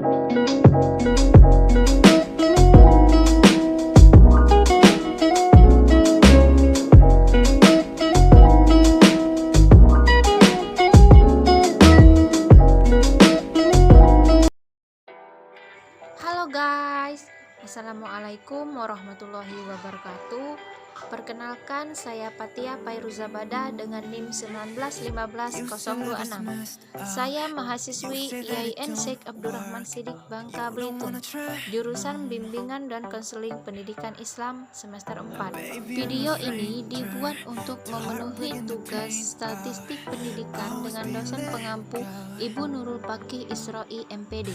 Halo guys, Assalamualaikum warahmatullahi wabarakatuh. Perkenalkan, saya Patia Pairuzabada dengan NIM 1915026. Saya mahasiswi IAIN Syekh Abdurrahman Siddiq Bangka Belitung, jurusan Bimbingan dan Konseling Pendidikan Islam semester 4. Video ini dibuat untuk memenuhi tugas statistik pendidikan dengan dosen pengampu Ibu Nurul Pakih Isroi MPD.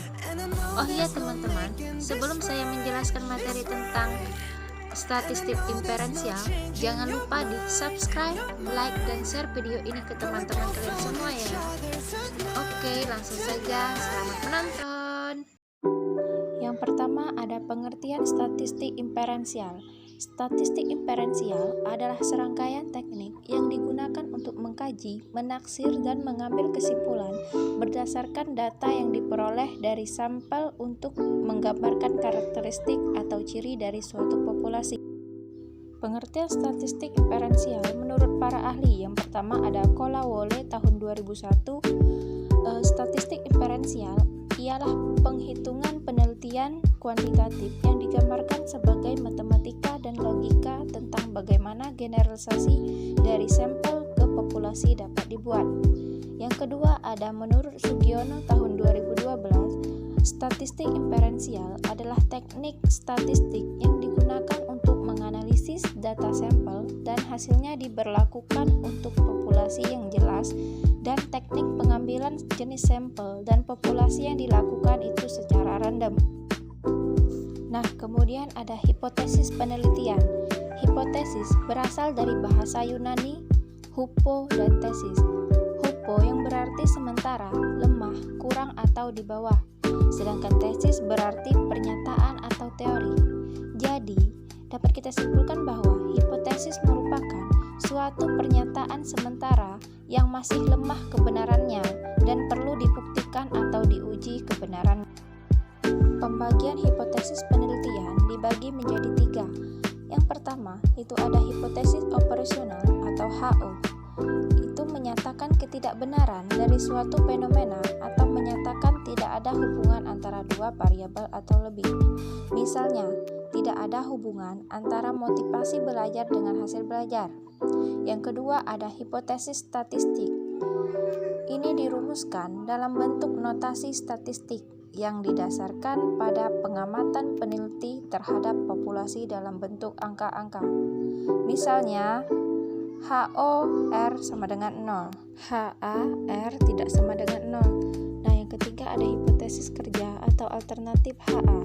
Oh iya teman-teman, sebelum saya menjelaskan materi tentang statistik inferensial, jangan lupa di subscribe, like, dan share video ini ke teman-teman kalian semua ya. Oke, langsung saja, selamat menonton. Yang pertama ada pengertian statistik inferensial. Statistik inferensial adalah serangkaian teknik yang digunakan untuk mengkaji, menaksir, dan mengambil kesimpulan berdasarkan data yang diperoleh dari sampel untuk menggambarkan karakteristik atau ciri dari suatu populasi. Pengertian statistik inferensial menurut para ahli, yang pertama ada Kolawole tahun 2001. Statistik inferensial ialah penghitungan penelitian kuantitatif yang digambarkan sebagai matematika dan logika tentang bagaimana generalisasi dari sampel ke populasi dapat dibuat. Yang kedua ada menurut Sugiono tahun 2012, statistik inferensial adalah teknik statistik yang digunakan untuk menganalisis data sampel dan hasilnya diberlakukan untuk populasi yang jelas, dan teknik pengambilan jenis sampel dan populasi yang dilakukan itu secara random. Nah, kemudian ada hipotesis penelitian. Hipotesis berasal dari bahasa Yunani hupo dan tesis. Hupo yang berarti sementara, lemah, kurang atau di bawah. Sedangkan tesis berarti pernyataan atau teori. Jadi, dapat kita simpulkan bahwa hipotesis merupakan suatu pernyataan sementara yang masih lemah kebenarannya dan perlu dibuktikan atau diuji kebenarannya. Pembagian hipotesis penelitian dibagi menjadi 3. Yang pertama, itu ada hipotesis operasional atau HO. Itu menyatakan ketidakbenaran dari suatu fenomena atau menyatakan tidak ada hubungan antara dua variabel atau lebih. Misalnya, tidak ada hubungan antara motivasi belajar dengan hasil belajar. Yang kedua ada hipotesis statistik. Ini dirumuskan dalam bentuk notasi statistik yang didasarkan pada pengamatan peneliti terhadap populasi dalam bentuk angka-angka. Misalnya, HO-R sama dengan 0, HA-R tidak sama dengan 0. Nah, yang ketiga ada hipotesis kerja atau alternatif HA.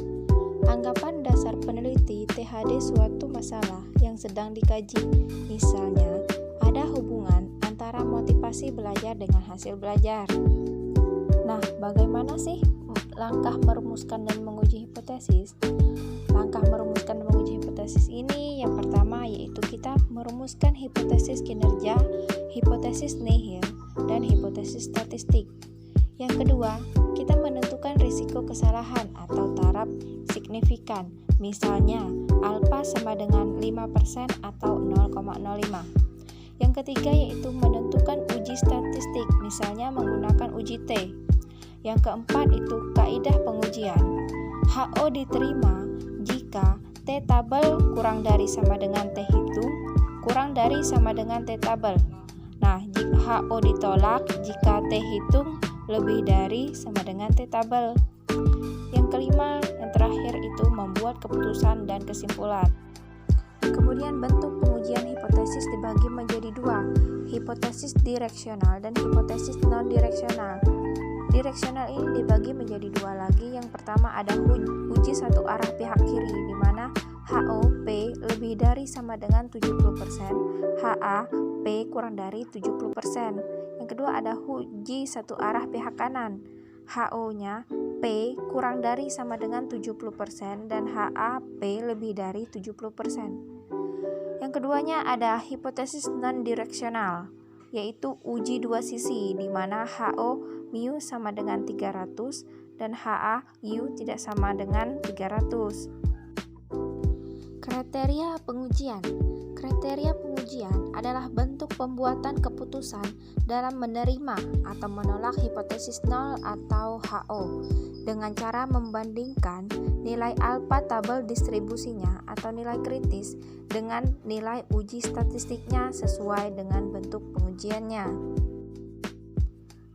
Anggapan dasar peneliti THD suatu masalah yang sedang dikaji. Misalnya, ada hubungan antara motivasi belajar dengan hasil belajar. Nah, bagaimana sih langkah merumuskan dan menguji hipotesis? Langkah merumuskan dan menguji hipotesis ini yang pertama yaitu kita merumuskan hipotesis kinerja, hipotesis nihil, dan hipotesis statistik. Yang kedua, kita menentukan risiko kesalahan atau taraf signifikan. Misalnya, alfa sama dengan 5% atau 0,05. Yang ketiga yaitu menentukan uji statistik, misalnya menggunakan uji T. Yang keempat itu kaidah pengujian. HO diterima jika T tabel kurang dari sama dengan T hitung, kurang dari sama dengan T tabel. Nah, jika HO ditolak jika T hitung lebih dari sama dengan T tabel. Yang kelima, yang terakhir itu membuat keputusan dan kesimpulan. Kemudian bentuk pengujian hipotesis dibagi menjadi 2, hipotesis direksional dan hipotesis non-direksional. Direksional ini dibagi menjadi 2 lagi. Yang pertama ada uji satu arah pihak kiri, di mana HO P lebih dari sama dengan 70%, HA P kurang dari 70%. Yang kedua ada uji satu arah pihak kanan, HO-nya P kurang dari sama dengan 70% dan HA P lebih dari 70%. Yang keduanya ada hipotesis non-direksional, yaitu uji dua sisi, di mana HO mu sama dengan 300 dan HA/U tidak sama dengan 300. Kriteria pengujian. Kriteria pengujian adalah bentuk pembuatan keputusan dalam menerima atau menolak hipotesis nol atau HO dengan cara membandingkan nilai alfa tabel distribusinya atau nilai kritis dengan nilai uji statistiknya sesuai dengan bentuk pengujiannya.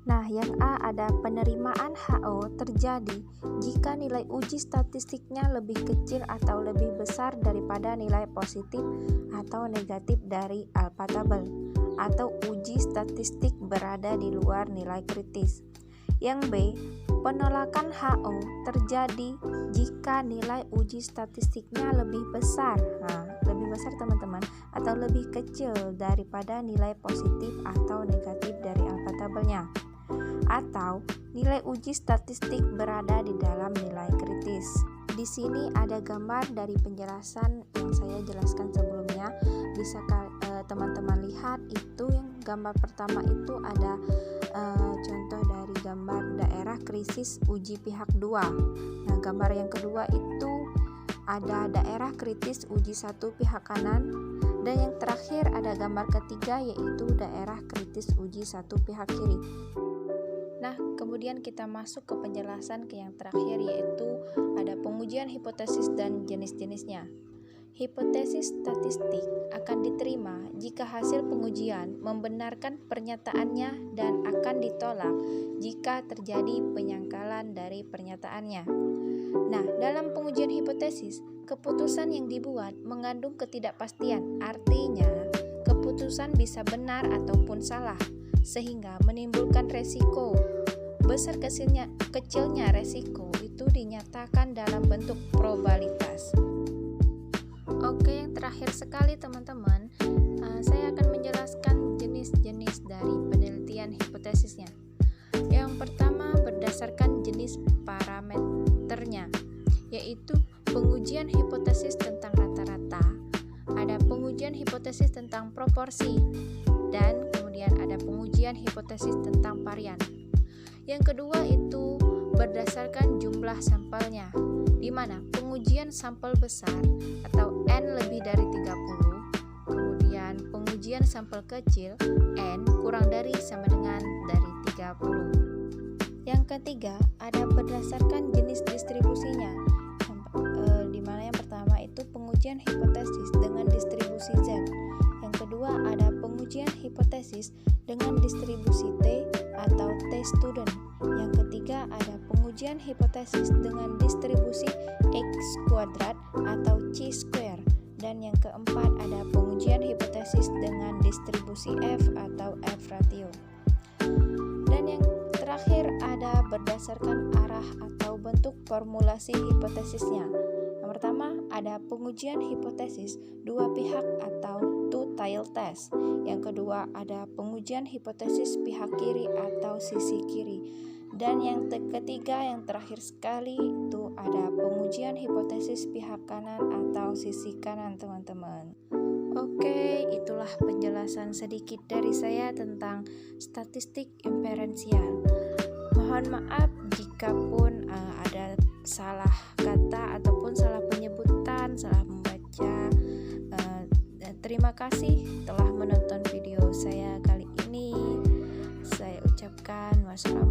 Nah, yang A ada penerimaan HO terjadi jika nilai uji statistiknya lebih kecil atau lebih besar daripada nilai positif atau negatif dari alfa tabel, atau uji statistik berada di luar nilai kritis. Yang B, penolakan HO terjadi jika nilai uji statistiknya lebih besar. Nah, lebih besar teman-teman, atau lebih kecil daripada nilai positif atau negatif dari alfa tabelnya, atau nilai uji statistik berada di dalam nilai kritis. Di sini ada gambar dari penjelasan yang saya jelaskan sebelumnya. Bisa teman-teman lihat, itu yang gambar pertama itu ada contoh dari gambar daerah krisis uji pihak 2. Nah, gambar yang kedua itu ada daerah kritis uji 1 pihak kanan, dan yang terakhir ada gambar ketiga yaitu daerah kritis uji 1 pihak kiri. Nah, kemudian kita masuk ke penjelasan ke yang terakhir, yaitu ada pengujian hipotesis dan jenis-jenisnya. Hipotesis statistik akan diterima jika hasil pengujian membenarkan pernyataannya dan akan ditolak jika terjadi penyangkalan dari pernyataannya. Nah, dalam pengujian hipotesis, keputusan yang dibuat mengandung ketidakpastian, artinya keputusan bisa benar ataupun salah, sehingga menimbulkan resiko. Besar kecilnya resiko itu dinyatakan dalam bentuk probabilitas. Oke, yang terakhir sekali teman-teman, saya akan menjelaskan jenis-jenis dari penelitian hipotesisnya. Yang pertama berdasarkan jenis parameternya, yaitu pengujian hipotesis tentang rata-rata, ada pengujian hipotesis tentang proporsi, dan kemudian ada pengujian hipotesis tentang varian. Yang kedua itu berdasarkan jumlah sampelnya, di mana pengujian sampel besar atau N lebih dari 30, kemudian pengujian sampel kecil N kurang dari sama dengan dari 30. Yang ketiga ada berdasarkan jenis distribusinya, di mana yang pertama itu pengujian hipotesis dengan distribusi Z. Yang kedua ada pengujian hipotesis dengan distribusi T atau T-student. Yang ketiga ada pengujian hipotesis dengan distribusi X kuadrat atau chi-square. Dan yang keempat ada pengujian hipotesis dengan distribusi F atau F-ratio. Dan yang terakhir ada berdasarkan arah atau bentuk formulasi hipotesisnya. Yang pertama ada pengujian hipotesis dua pihak atau two-tail test. Yang kedua ada pengujian hipotesis pihak kiri atau sisi kiri. Dan yang ketiga, yang terakhir sekali itu ada pengujian hipotesis pihak kanan atau sisi kanan teman-teman. Oke, itulah penjelasan sedikit dari saya tentang statistik inferensial. Mohon maaf jika pun ada salah kata ataupun salah penyebutan, salah membaca. Terima kasih telah menonton video saya kali ini. Saya ucapkan wassalamualaikum